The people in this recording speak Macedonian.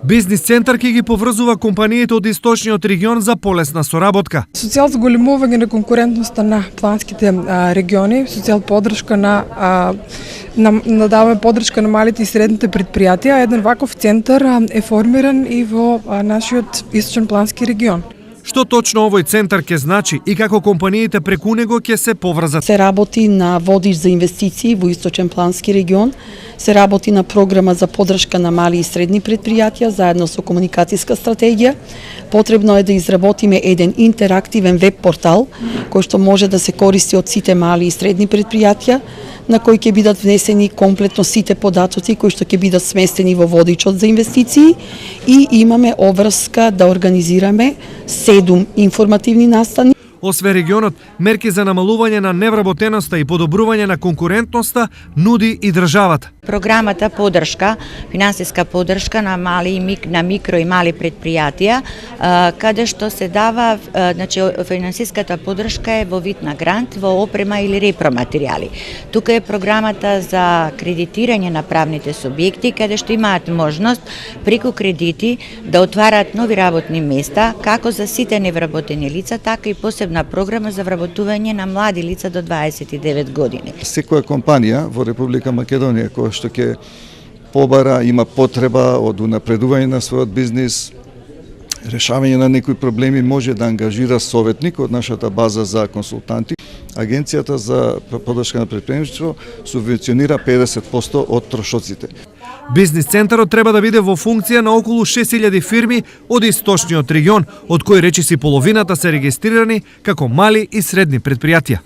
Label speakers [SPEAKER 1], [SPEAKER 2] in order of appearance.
[SPEAKER 1] Бизнис центар ќе ги поврзува компаниите од источниот регион за полесна соработка.
[SPEAKER 2] Со цел зголемување на конкурентноста на планските региони, со цел поддршка на даваме поддршка на малите и средните предпријатија, еден ваков центар е формиран и во нашиот источен плански регион.
[SPEAKER 1] Што точно овој центар ќе значи и како компаниите преку него ќе се поврзат?
[SPEAKER 3] Се работи на водиш за инвестиции во источен плански регион, се работи на програма за поддршка на мали и средни предпријатија заедно со комуникацијска стратегија. Потребно е да изработиме еден интерактивен веб портал кој што може да се користи од сите мали и средни предпријатија, на кој ќе бидат внесени комплетно сите податоци кои што ќе бидат сместени во водичот за инвестиции и имаме обврска да организираме 7 информативни настани.
[SPEAKER 1] Освен регионот, мерки за намалување на невработеноста и подобрување на конкурентноста нуди и државата.
[SPEAKER 4] Програмата поддршка, финансиска поддршка на микро и мали предпријатија, каде што се дава, значи финансиската поддршка е во вид на грант, во опрема или репроматеријали. Тука е програмата за кредитирање на правните субјекти, каде што имаат можност преку кредити да отвараат нови работни места, како за сите невработени лица, така и посебна програма за вработување на млади лица до 29 години.
[SPEAKER 5] Секоја компанија во Република Македонија која што ќе побара, има потреба од унапредување на својот бизнис, решавање на некои проблеми, може да ангажира советник од нашата база за консултанти. Агенцијата за поддршка на претприемништво субвенционира 50% од трошоците.
[SPEAKER 1] Бизнис центарот треба да биде во функција на околу 6000 фирми од источниот регион, од кои речиси половината се регистрирани како мали и средни предпријатија.